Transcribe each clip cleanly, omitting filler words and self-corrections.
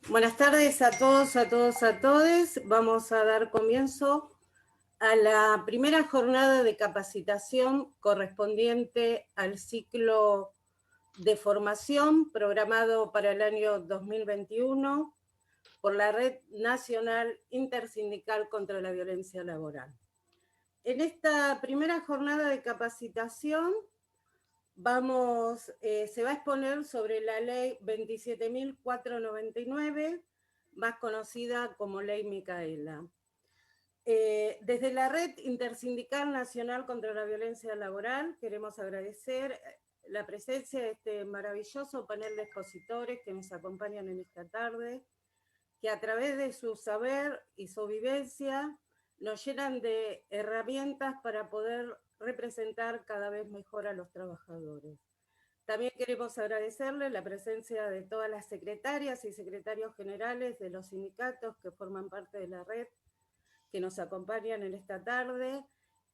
Buenas tardes a todos, a todos, a todes. Vamos a dar comienzo a la primera jornada de capacitación correspondiente al ciclo de formación programado para el año 2021 por la Red Nacional Intersindical contra la Violencia Laboral. En esta primera jornada de capacitación se va a exponer sobre la ley 27.499, más conocida como Ley Micaela. Desde la Red Intersindical Nacional contra la Violencia Laboral queremos agradecer la presencia de este maravilloso panel de expositores que nos acompañan en esta tarde, que a través de su saber y su vivencia nos llenan de herramientas para poder representar cada vez mejor a los trabajadores. También queremos agradecerle la presencia de todas las secretarias y secretarios generales de los sindicatos que forman parte de la red, que nos acompañan en esta tarde,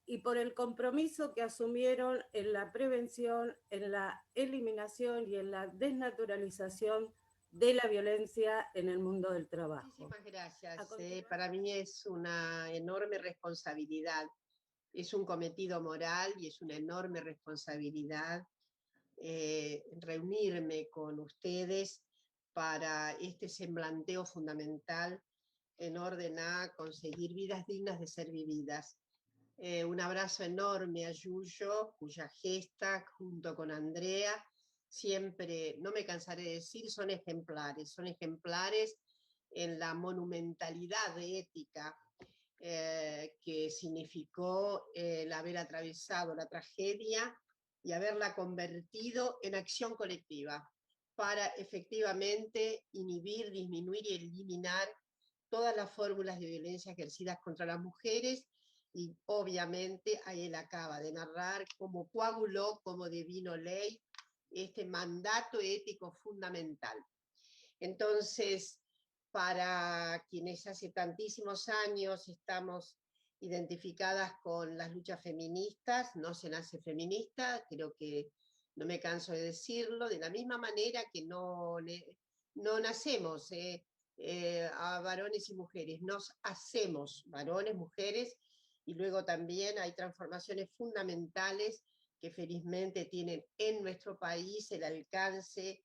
y por el compromiso que asumieron en la prevención, en la eliminación y en la desnaturalización de la violencia en el mundo del trabajo. Muchísimas gracias. Para mí es una enorme responsabilidad. Es un cometido moral y es una enorme responsabilidad reunirme con ustedes para este semblanteo fundamental en orden a conseguir vidas dignas de ser vividas. Un abrazo enorme a Yuyo, cuya gesta, junto con Andrea, siempre, no me cansaré de decir, son ejemplares en la monumentalidad ética que significó el haber atravesado la tragedia y haberla convertido en acción colectiva para efectivamente inhibir, disminuir y eliminar todas las fórmulas de violencia ejercidas contra las mujeres. Y obviamente ahí él acaba de narrar cómo coaguló, como divino ley, este mandato ético fundamental. Entonces, para quienes hace tantísimos años estamos identificadas con las luchas feministas, no se nace feminista, creo que no me canso de decirlo, de la misma manera que no nacemos a varones y mujeres, nos hacemos varones, mujeres, y luego también hay transformaciones fundamentales que felizmente tienen en nuestro país el alcance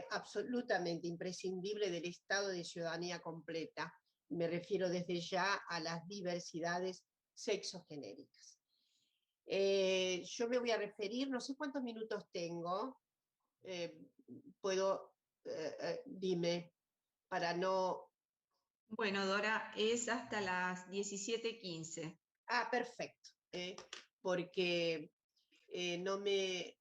absolutamente imprescindible del estado de ciudadanía completa. Me refiero desde ya a las diversidades sexogenéricas. Yo me voy a referir, no sé cuántos minutos tengo, puedo, dime, para no... Bueno, Dora, es hasta las 17:15. Ah, perfecto, porque no me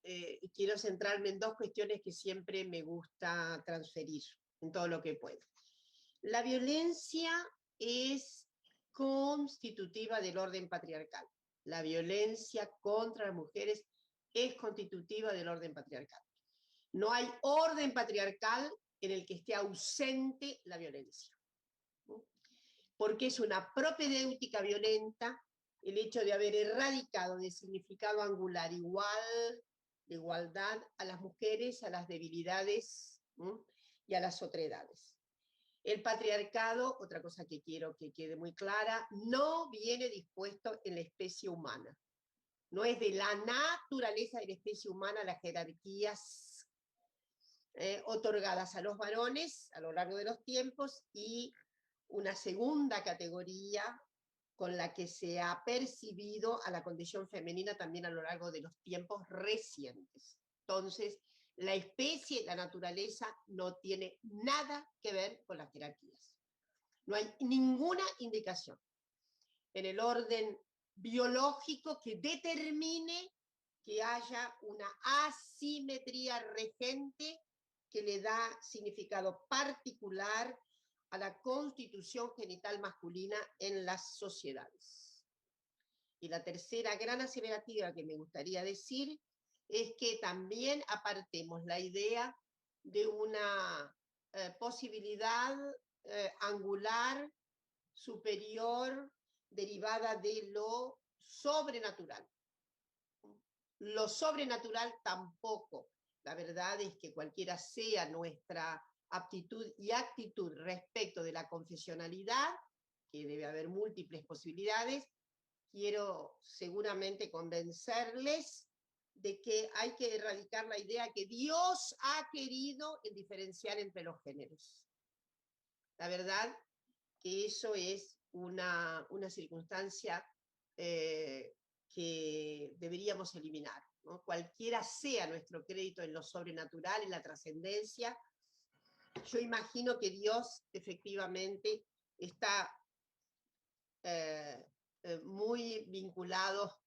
quiero centrarme en dos cuestiones que siempre me gusta transferir en todo lo que puedo. La violencia es constitutiva del orden patriarcal. La violencia contra las mujeres es constitutiva del orden patriarcal. No hay orden patriarcal en el que esté ausente la violencia, porque es una propedéutica violenta el hecho de haber erradicado de significado angular igual, de igualdad a las mujeres, a las debilidades y a las otredades. El patriarcado, otra cosa que quiero que quede muy clara, no viene dispuesto en la especie humana. No es de la naturaleza de la especie humana las jerarquías otorgadas a los varones a lo largo de los tiempos y una segunda categoría con la que se ha percibido a la condición femenina también a lo largo de los tiempos recientes. Entonces, la especie, la naturaleza, no tiene nada que ver con las jerarquías. No hay ninguna indicación en el orden biológico que determine que haya una asimetría regente que le da significado particular a la constitución genital masculina en las sociedades. Y la tercera gran aseverativa que me gustaría decir es que también apartemos la idea de una posibilidad angular, superior, derivada de lo sobrenatural. Lo sobrenatural tampoco. La verdad es que cualquiera sea nuestra aptitud y actitud respecto de la confesionalidad, que debe haber múltiples posibilidades, quiero seguramente convencerles de que hay que erradicar la idea que Dios ha querido el diferenciar entre los géneros. La verdad que eso es una circunstancia que deberíamos eliminar, ¿no? Cualquiera sea nuestro crédito en lo sobrenatural, en la trascendencia, yo imagino que Dios efectivamente está muy vinculado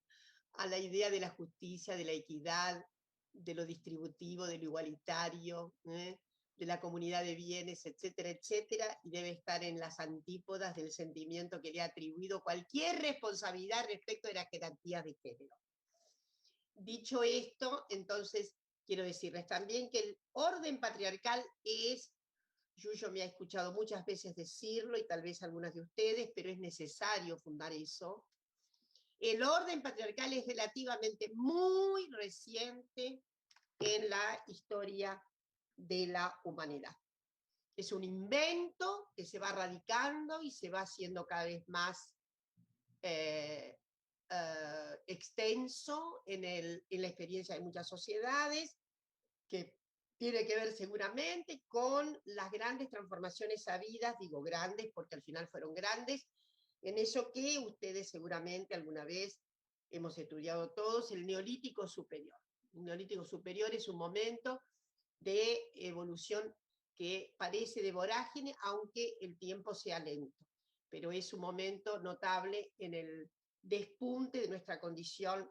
a la idea de la justicia, de la equidad, de lo distributivo, de lo igualitario, de la comunidad de bienes, etcétera, etcétera, y debe estar en las antípodas del sentimiento que le ha atribuido cualquier responsabilidad respecto de las jerarquías de género. Dicho esto, entonces, quiero decirles también que el orden patriarcal es, Yuyo me ha escuchado muchas veces decirlo, y tal vez algunas de ustedes, pero es necesario fundar eso. El orden patriarcal es relativamente muy reciente en la historia de la humanidad. Es un invento que se va radicando y se va haciendo cada vez más extenso en la experiencia de muchas sociedades, que tiene que ver seguramente con las grandes transformaciones habidas, digo grandes porque al final fueron grandes, en eso que ustedes seguramente alguna vez hemos estudiado todos, el Neolítico Superior. El Neolítico Superior es un momento de evolución que parece de vorágine, aunque el tiempo sea lento, pero es un momento notable en el despunte de nuestra condición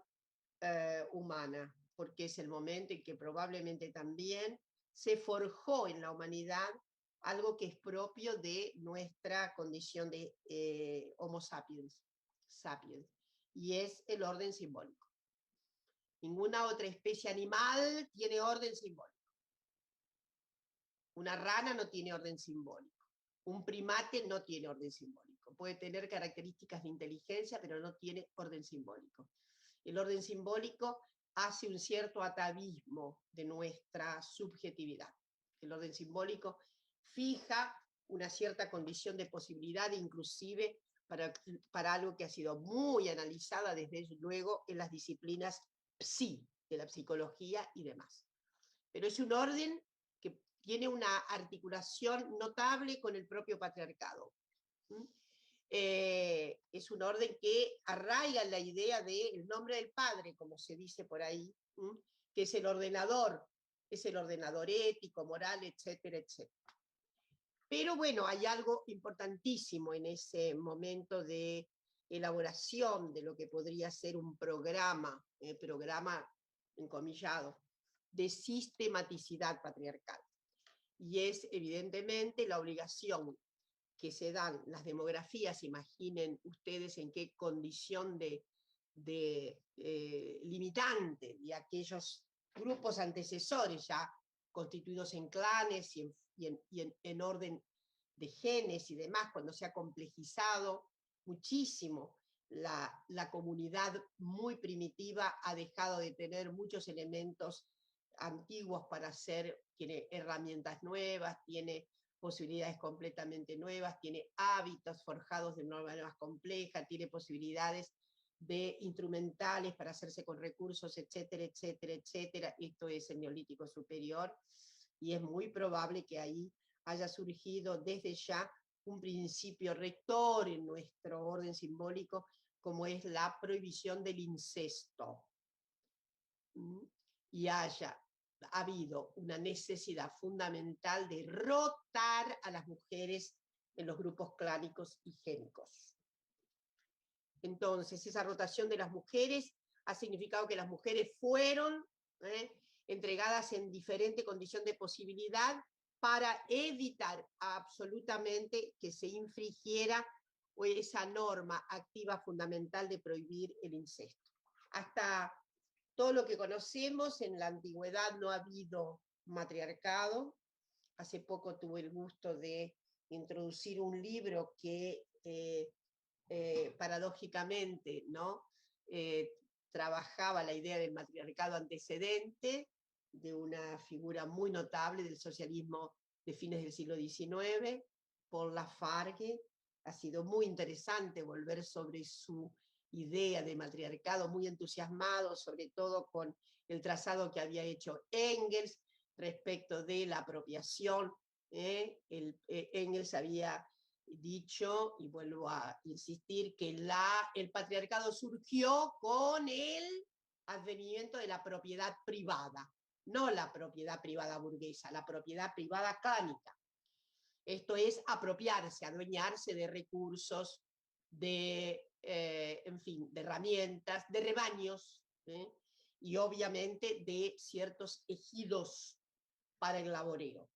humana, porque es el momento en que probablemente también se forjó en la humanidad algo que es propio de nuestra condición de Homo sapiens, y es el orden simbólico. Ninguna otra especie animal tiene orden simbólico. Una rana no tiene orden simbólico. Un primate no tiene orden simbólico. Puede tener características de inteligencia, pero no tiene orden simbólico. El orden simbólico hace un cierto atavismo de nuestra subjetividad. El orden simbólico fija una cierta condición de posibilidad, inclusive para algo que ha sido muy analizada desde luego en las disciplinas psi, de la psicología y demás. Pero es un orden que tiene una articulación notable con el propio patriarcado. Es un orden que arraiga en la idea del nombre del padre, como se dice por ahí, que es el ordenador ético, moral, etcétera, etcétera. Pero bueno, hay algo importantísimo en ese momento de elaboración de lo que podría ser un programa encomillado, de sistematicidad patriarcal. Y es evidentemente la obligación que se dan las demografías, imaginen ustedes en qué condición de limitante de aquellos grupos antecesores ya constituidos en clanes y en orden de genes y demás, cuando se ha complejizado muchísimo la comunidad muy primitiva, ha dejado de tener muchos elementos antiguos para hacer, tiene herramientas nuevas, tiene posibilidades completamente nuevas, tiene hábitos forjados de una manera más compleja, tiene posibilidades de instrumentales para hacerse con recursos, etcétera, etcétera, etcétera. Esto es el Neolítico Superior, y es muy probable que ahí haya surgido desde ya un principio rector en nuestro orden simbólico, como es la prohibición del incesto. Y haya habido una necesidad fundamental de rotar a las mujeres en los grupos clánicos y génicos. Entonces, esa rotación de las mujeres ha significado que las mujeres fueron entregadas en diferente condición de posibilidad para evitar absolutamente que se infringiera esa norma activa fundamental de prohibir el incesto. Hasta todo lo que conocemos, en la antigüedad no ha habido matriarcado. Hace poco tuve el gusto de introducir un libro que paradójicamente, ¿no? Trabajaba la idea del matriarcado antecedente de una figura muy notable del socialismo de fines del siglo XIX, Paul Lafargue. Ha sido muy interesante volver sobre su idea de matriarcado, muy entusiasmado, sobre todo con el trazado que había hecho Engels respecto de la apropiación. Engels había dicho, y vuelvo a insistir, que el patriarcado surgió con el advenimiento de la propiedad privada, no la propiedad privada burguesa, la propiedad privada clánica. Esto es apropiarse, adueñarse de recursos, en fin, de herramientas, de rebaños, y obviamente de ciertos ejidos para el laborero.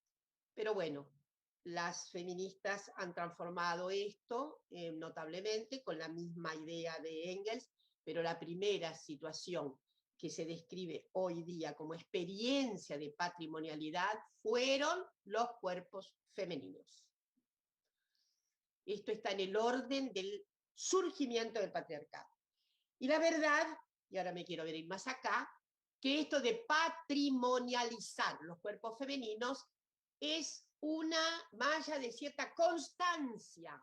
Pero bueno, las feministas han transformado esto notablemente con la misma idea de Engels, pero la primera situación que se describe hoy día como experiencia de patrimonialidad fueron los cuerpos femeninos. Esto está en el orden del surgimiento del patriarcado. Y la verdad, y ahora me quiero ir más acá, que esto de patrimonializar los cuerpos femeninos es una malla de cierta constancia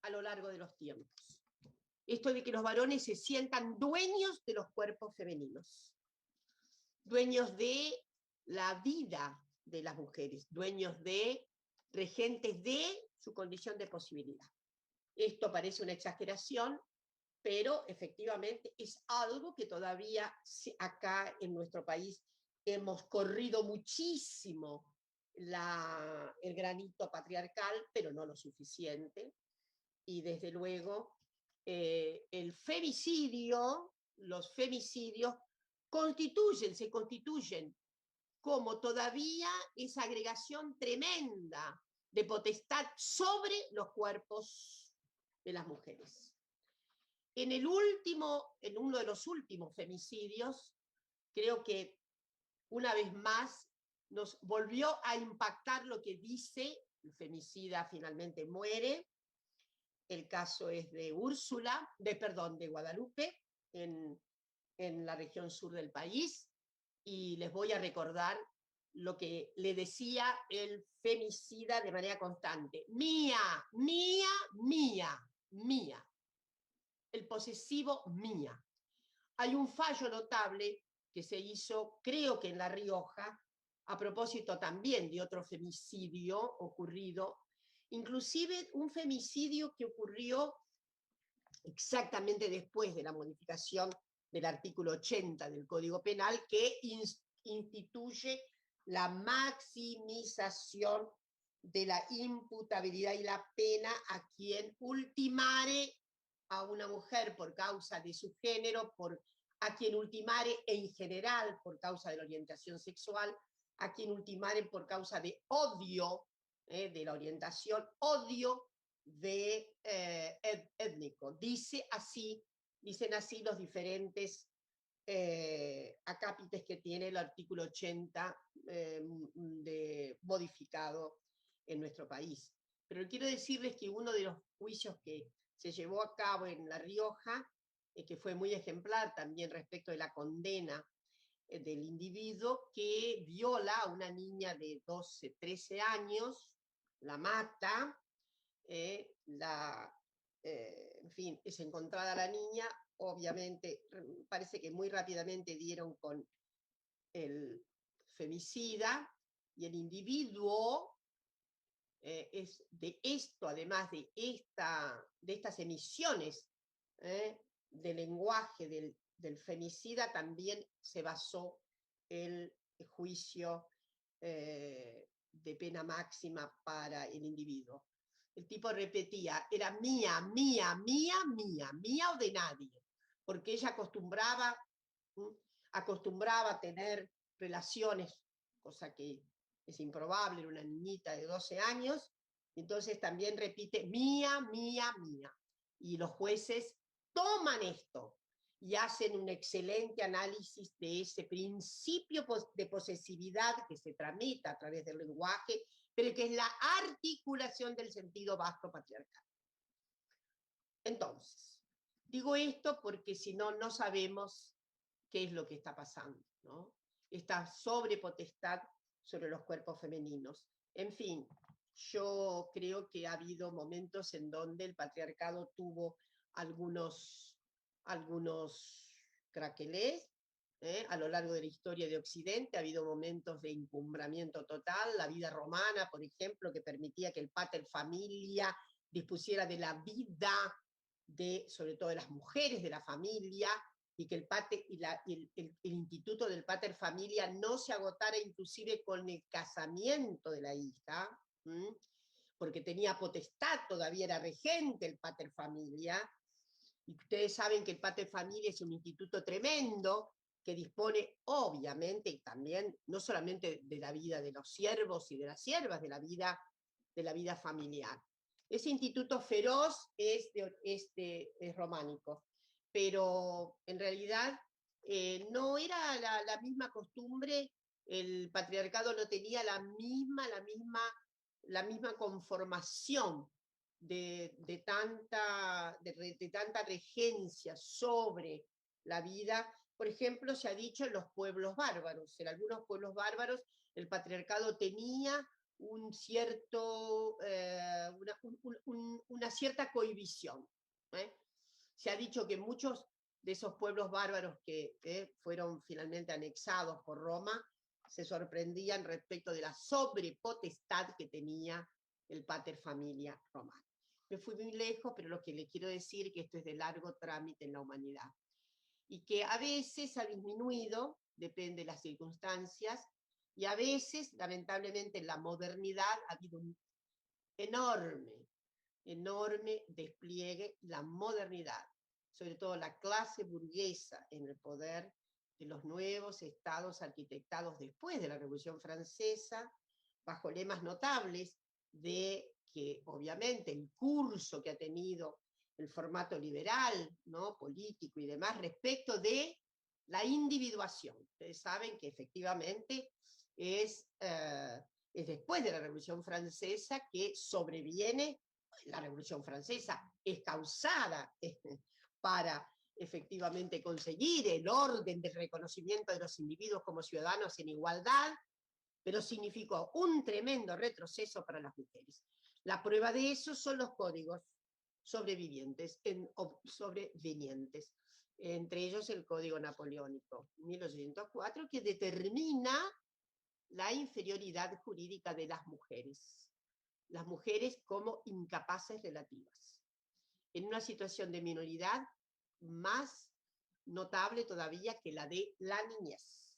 a lo largo de los tiempos. Esto de que los varones se sientan dueños de los cuerpos femeninos, dueños de la vida de las mujeres, dueños de, regentes de su condición de posibilidad. Esto parece una exageración, pero efectivamente es algo que todavía acá en nuestro país hemos corrido muchísimo el granito patriarcal, pero no lo suficiente. Y desde luego el femicidio, los femicidios se constituyen como todavía esa agregación tremenda de potestad sobre los cuerpos de las mujeres. En uno de los últimos femicidios, creo que una vez más nos volvió a impactar lo que dice, el femicida finalmente muere. El caso es de de Guadalupe, en la región sur del país, y les voy a recordar lo que le decía el femicida de manera constante: mía, mía, mía, mía. El posesivo mía. Hay un fallo notable que se hizo, creo que en La Rioja, a propósito también de otro femicidio ocurrido, inclusive un femicidio que ocurrió exactamente después de la modificación del artículo 80 del Código Penal, que instituye la maximización de la imputabilidad y la pena a quien ultimare a una mujer por causa de su género, a quien ultimare en general por causa de la orientación sexual, a quien ultimare por causa de odio de la orientación, odio étnico. Dicen así los diferentes acápites que tiene el artículo 80 modificado en nuestro país. Pero quiero decirles que uno de los juicios que se llevó a cabo en La Rioja, que fue muy ejemplar también respecto de la condena del individuo que viola a una niña de 12, 13 años, la mata, en fin, es encontrada la niña, obviamente parece que muy rápidamente dieron con el femicida, y el individuo es de esto, además de estas emisiones de lenguaje del femicida, también se basó el juicio de pena máxima para el individuo. El tipo repetía, era mía, mía, mía, mía, mía o de nadie, porque ella acostumbraba a tener relaciones, cosa que es improbable, era una niñita de 12 años, entonces también repite mía, mía, mía. Y los jueces toman esto y hacen un excelente análisis de ese principio de posesividad que se tramita a través del lenguaje, pero que es la articulación del sentido vasto patriarcal. Entonces, digo esto porque si no, no sabemos qué es lo que está pasando, ¿no? Esta sobrepotestad sobre los cuerpos femeninos. En fin, yo creo que ha habido momentos en donde el patriarcado tuvo algunos craquelés, a lo largo de la historia de Occidente. Ha habido momentos de encumbramiento total, la vida romana, por ejemplo, que permitía que el pater familia dispusiera de la vida sobre todo de las mujeres de la familia, y que el instituto del pater familia no se agotara inclusive con el casamiento de la hija, porque tenía potestad, todavía era regente el pater familia, y ustedes saben que el pater familia es un instituto tremendo, que dispone obviamente también, no solamente de la vida de los siervos y de las siervas, de la vida familiar. Ese instituto feroz es románico, pero en realidad no era la misma costumbre, el patriarcado no tenía la misma conformación de tanta regencia sobre la vida. Por ejemplo, se ha dicho en los pueblos bárbaros. En algunos pueblos bárbaros el patriarcado tenía una cierta cohibición. Se ha dicho que muchos de esos pueblos bárbaros que fueron finalmente anexados por Roma se sorprendían respecto de la sobrepotestad que tenía el pater familia romano. Me fui muy lejos, pero lo que le quiero decir es que esto es de largo trámite en la humanidad, y que a veces ha disminuido, depende de las circunstancias, y a veces, lamentablemente, en la modernidad ha habido un enorme despliegue, la modernidad, sobre todo la clase burguesa en el poder de los nuevos estados arquitectados después de la Revolución Francesa, bajo lemas notables de que obviamente el curso que ha tenido el formato liberal, ¿no?, político y demás, respecto de la individuación. Ustedes saben que efectivamente es después de la Revolución Francesa que sobreviene. La Revolución Francesa es causada para efectivamente conseguir el orden del reconocimiento de los individuos como ciudadanos en igualdad, pero significó un tremendo retroceso para las mujeres. La prueba de eso son los códigos sobrevinientes, entre ellos el Código Napoleónico, 1804, que determina la inferioridad jurídica de las mujeres como incapaces relativas. En una situación de minoridad más notable todavía que la de la niñez.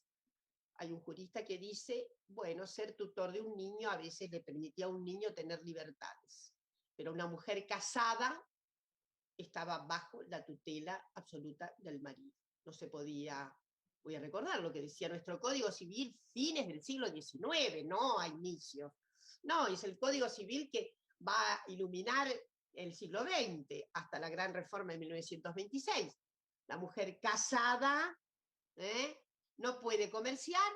Hay un jurista que dice, bueno, ser tutor de un niño a veces le permitía a un niño tener libertades, pero una mujer casada estaba bajo la tutela absoluta del marido. No se podía, voy a recordar lo que decía nuestro Código Civil, fines del siglo XIX, no a inicios. No, es el Código Civil que va a iluminar el siglo XX, hasta la gran reforma de 1926. La mujer casada no puede comerciar,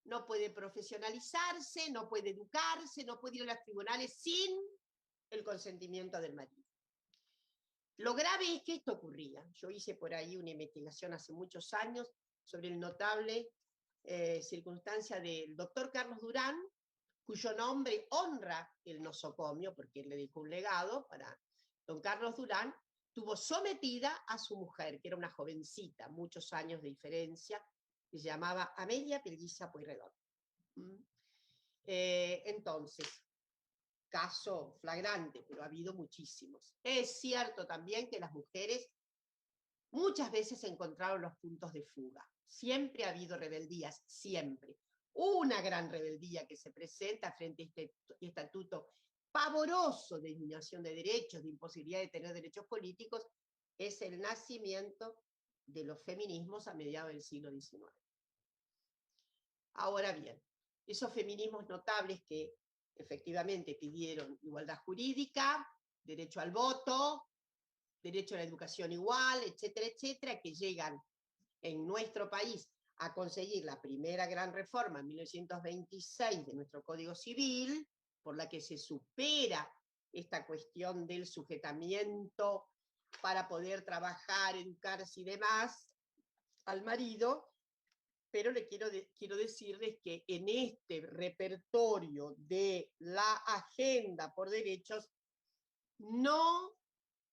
no puede profesionalizarse, no puede educarse, no puede ir a los tribunales sin el consentimiento del marido. Lo grave es que esto ocurría. Yo hice por ahí una investigación hace muchos años sobre el notable circunstancia del doctor Carlos Durán, cuyo nombre honra el nosocomio, porque él le dejó un legado para don Carlos Durán. Tuvo sometida a su mujer, que era una jovencita, muchos años de diferencia, que se llamaba Amelia Pelliza Pueyrredón. Entonces, caso flagrante, pero ha habido muchísimos. Es cierto también que las mujeres muchas veces encontraron los puntos de fuga. Siempre ha habido rebeldías, siempre. Una gran rebeldía que se presenta frente a este estatuto pavoroso de eliminación de derechos, de imposibilidad de tener derechos políticos, es el nacimiento de los feminismos a mediados del siglo XIX. Ahora bien, esos feminismos notables que efectivamente pidieron igualdad jurídica, derecho al voto, derecho a la educación igual, etcétera, etcétera, que llegan en nuestro país a conseguir la primera gran reforma en 1926 de nuestro Código Civil, por la que se supera esta cuestión del sujetamiento para poder trabajar, educarse y demás al marido, pero quiero decirles que en este repertorio de la agenda por derechos no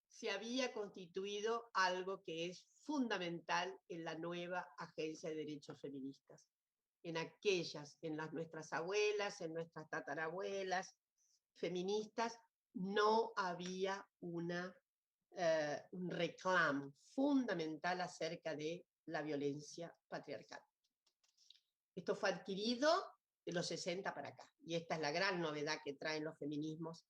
se había constituido algo que es fundamental en la nueva Agencia de Derechos Feministas. En nuestras abuelas, en nuestras tatarabuelas feministas, no había un reclamo fundamental acerca de la violencia patriarcal. Esto fue adquirido de los 60 para acá, y esta es la gran novedad que traen los feminismos,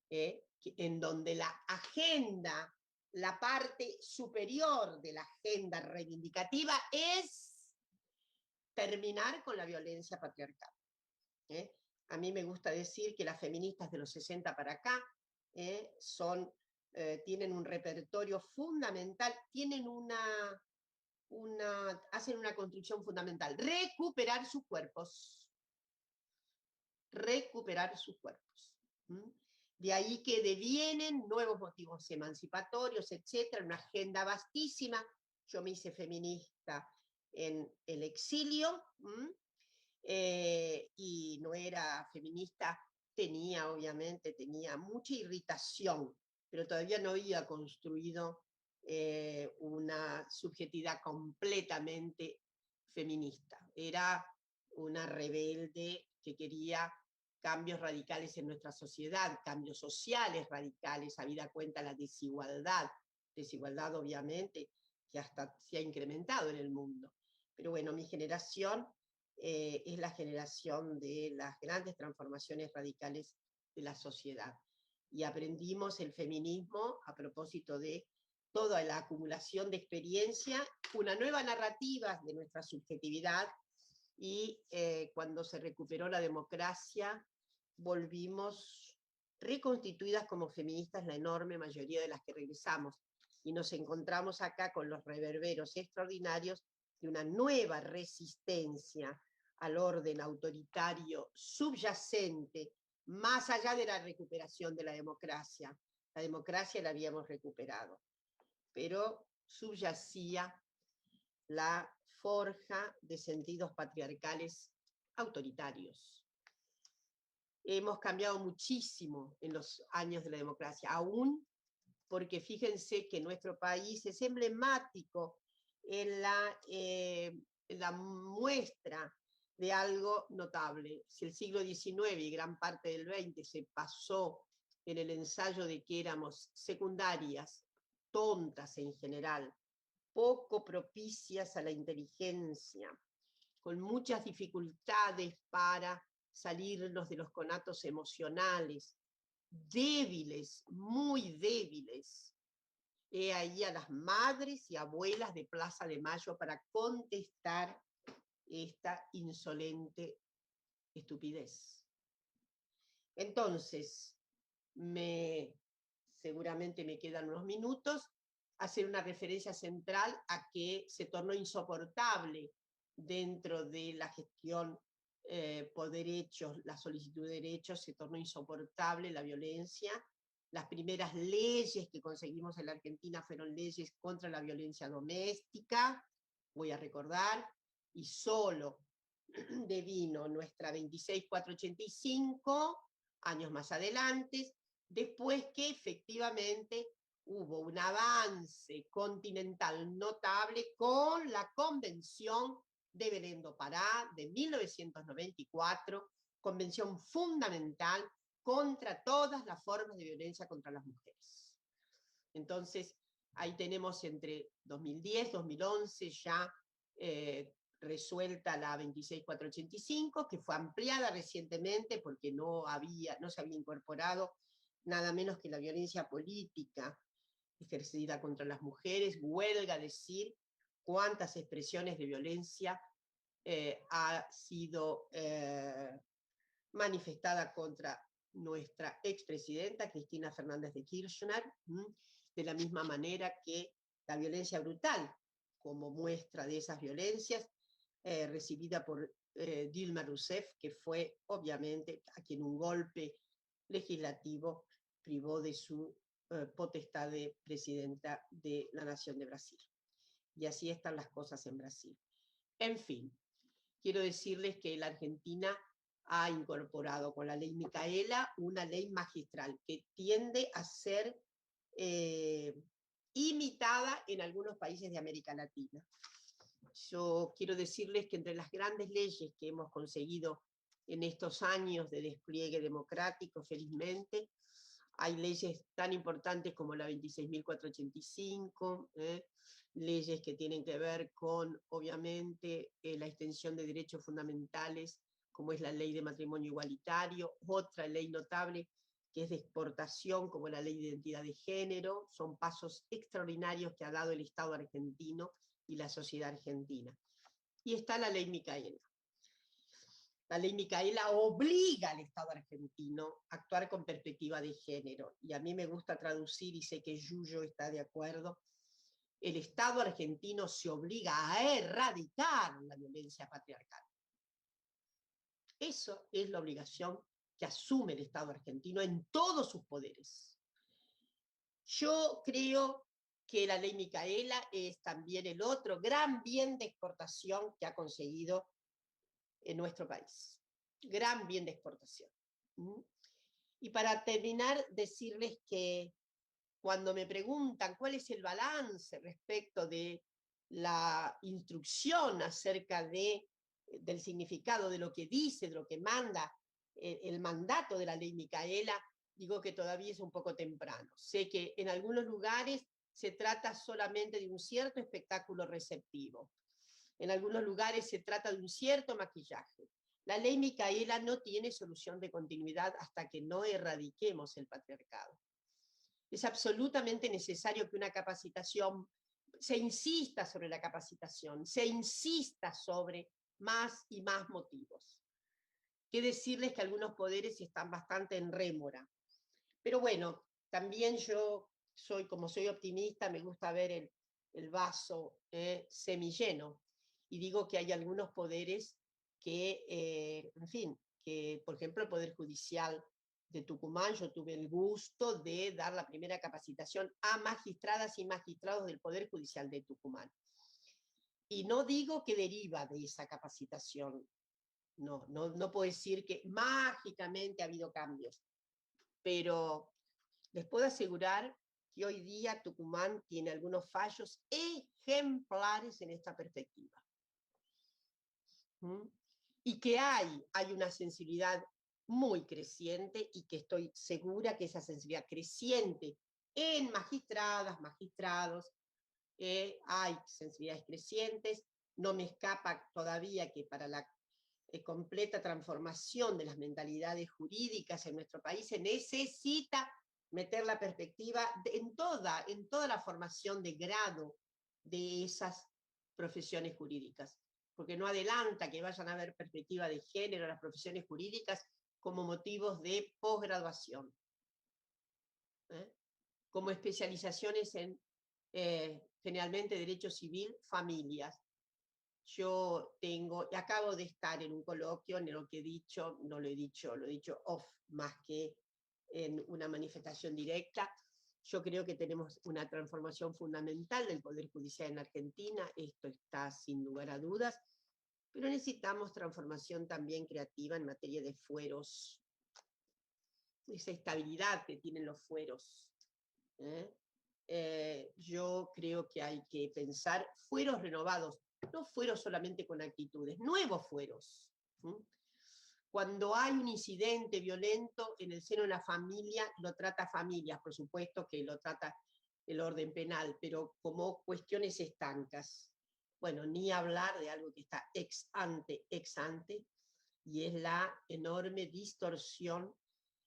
en donde la agenda, la parte superior de la agenda reivindicativa es terminar con la violencia patriarcal. A mí me gusta decir que las feministas de los 60 para acá tienen un repertorio fundamental, tienen hacen una construcción fundamental: recuperar sus cuerpos. Recuperar sus cuerpos. De ahí que devienen nuevos motivos emancipatorios, etcétera, una agenda vastísima. Yo me hice feminista en el exilio, y no era feminista, obviamente tenía mucha irritación, pero todavía no había construido una subjetividad completamente feminista. Era una rebelde que quería cambios radicales en nuestra sociedad, cambios sociales radicales, habida cuenta la desigualdad obviamente que hasta se ha incrementado en el mundo. Pero bueno, mi generación es la generación de las grandes transformaciones radicales de la sociedad. Y aprendimos el feminismo a propósito de toda la acumulación de experiencia, una nueva narrativa de nuestra subjetividad, y cuando se recuperó la democracia, volvimos reconstituidas como feministas la enorme mayoría de las que regresamos, y nos encontramos acá con los reverberos extraordinarios de una nueva resistencia al orden autoritario subyacente, más allá de la recuperación de la democracia. La democracia la habíamos recuperado, pero subyacía la forja de sentidos patriarcales autoritarios. Hemos cambiado muchísimo en los años de la democracia, aún porque fíjense que nuestro país es emblemático en la muestra de algo notable. Si el siglo XIX y gran parte del XX se pasó en el ensayo de que éramos secundarias, tontas en general, poco propicias a la inteligencia, con muchas dificultades para salirnos de los conatos emocionales, débiles, muy débiles. He ahí a las madres y abuelas de Plaza de Mayo para contestar esta insolente estupidez. Entonces, seguramente me quedan unos minutos, hacer una referencia central a que se tornó insoportable dentro de la gestión por derechos, la solicitud de derechos, se tornó insoportable la violencia. Las primeras leyes que conseguimos en la Argentina fueron leyes contra la violencia doméstica, voy a recordar, y solo devino nuestra 26485, años más adelante, después que efectivamente hubo un avance continental notable con la Convención de Belém do Pará de 1994, convención fundamental contra todas las formas de violencia contra las mujeres. Entonces, ahí tenemos entre 2010 y 2011 ya resuelta la 26485, que fue ampliada recientemente porque no se había incorporado nada menos que la violencia política ejercida contra las mujeres. Huelga decir cuántas expresiones de violencia ha sido manifestada contra nuestra expresidenta Cristina Fernández de Kirchner, de la misma manera que la violencia brutal, como muestra de esas violencias, recibida por Dilma Rousseff, que fue obviamente a quien un golpe legislativo privó de su potestad de presidenta de la Nación de Brasil. Y así están las cosas en Brasil. En fin, quiero decirles que la Argentina ha incorporado con la ley Micaela una ley magistral que tiende a ser imitada en algunos países de América Latina. Yo quiero decirles que entre las grandes leyes que hemos conseguido en estos años de despliegue democrático, felizmente, hay leyes tan importantes como la 26.485, leyes que tienen que ver con, obviamente, la extensión de derechos fundamentales, como es la ley de matrimonio igualitario, otra ley notable que es de exportación, como la ley de identidad de género. Son pasos extraordinarios que ha dado el Estado argentino y la sociedad argentina. Y está la ley Micaela. La ley Micaela obliga al Estado argentino a actuar con perspectiva de género. Y a mí me gusta traducir, y sé que Yuyo está de acuerdo, el Estado argentino se obliga a erradicar la violencia patriarcal. Eso es la obligación que asume el Estado argentino en todos sus poderes. Yo creo que la ley Micaela es también el otro gran bien de exportación que ha conseguido en nuestro país. Gran bien de exportación. Y para terminar, decirles que cuando me preguntan cuál es el balance respecto de la instrucción acerca del significado de lo que dice, de lo que manda el mandato de la ley Micaela, digo que todavía es un poco temprano. Sé que en algunos lugares se trata solamente de un cierto espectáculo receptivo. En algunos lugares se trata de un cierto maquillaje. La ley Micaela no tiene solución de continuidad hasta que no erradiquemos el patriarcado. Es absolutamente necesario que una capacitación, se insista sobre la capacitación, se insista sobre más y más motivos. Que decirles que algunos poderes están bastante en rémora. Pero bueno, también yo como soy optimista, me gusta ver el vaso semilleno. Y digo que hay algunos poderes que, en fin, que por ejemplo el Poder Judicial de Tucumán, yo tuve el gusto de dar la primera capacitación a magistradas y magistrados del Poder Judicial de Tucumán. Y no digo que deriva de esa capacitación, no puedo decir que mágicamente ha habido cambios, pero les puedo asegurar que hoy día Tucumán tiene algunos fallos ejemplares en esta perspectiva. Y que hay una sensibilidad muy creciente y que estoy segura que esa sensibilidad creciente en magistradas, magistrados, hay sensibilidades crecientes. No me escapa todavía que para la completa transformación de las mentalidades jurídicas en nuestro país se necesita meter la perspectiva en toda la formación de grado de esas profesiones jurídicas, porque no adelanta que vayan a haber perspectiva de género en las profesiones jurídicas como motivos de posgraduación, como especializaciones en generalmente derecho civil, familias. Yo acabo de estar en un coloquio en lo que he dicho, no lo he dicho, lo he dicho off, más que en una manifestación directa. Yo creo que tenemos una transformación fundamental del Poder Judicial en Argentina, esto está sin lugar a dudas, pero necesitamos transformación también creativa en materia de fueros, esa estabilidad que tienen los fueros. Yo creo que hay que pensar fueros renovados, no fueros solamente con actitudes, nuevos fueros. Cuando hay un incidente violento en el seno de la familia, lo trata familias, por supuesto que lo trata el orden penal, pero como cuestiones estancas. Bueno, ni hablar de algo que está ex ante, y es la enorme distorsión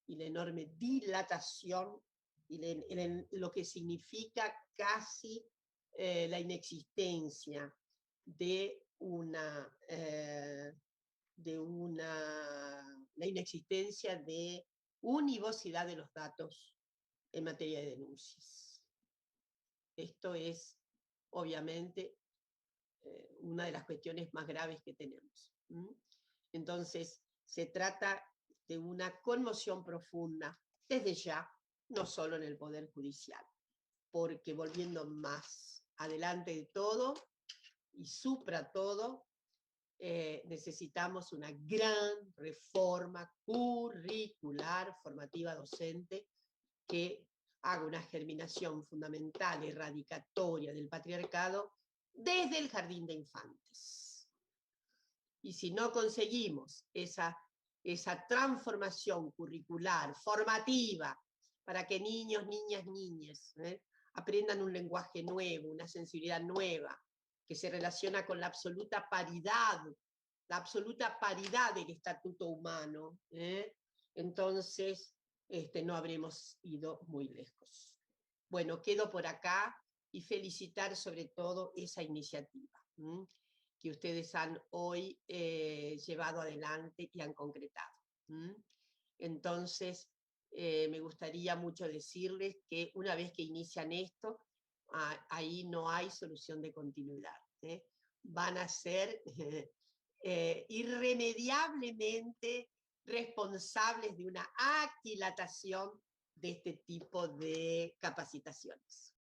y la enorme dilatación y lo que significa casi la inexistencia de la inexistencia de univocidad de los datos en materia de denuncias. Esto es, obviamente, una de las cuestiones más graves que tenemos. Entonces, se trata de una conmoción profunda, desde ya, no solo en el Poder Judicial, porque volviendo más adelante de todo y supra todo, necesitamos una gran reforma curricular formativa docente que haga una germinación fundamental, erradicatoria del patriarcado desde el jardín de infantes. Y si no conseguimos esa transformación curricular, formativa, para que niños, niñas, niñas aprendan un lenguaje nuevo, una sensibilidad nueva, que se relaciona con la absoluta paridad del estatuto humano, entonces no habremos ido muy lejos. Bueno, quedo por acá y felicitar sobre todo esa iniciativa que ustedes han hoy llevado adelante y han concretado. Entonces, me gustaría mucho decirles que una vez que inician esto, ahí no hay solución de continuidad. Van a ser irremediablemente responsables de una aquilatación de este tipo de capacitaciones.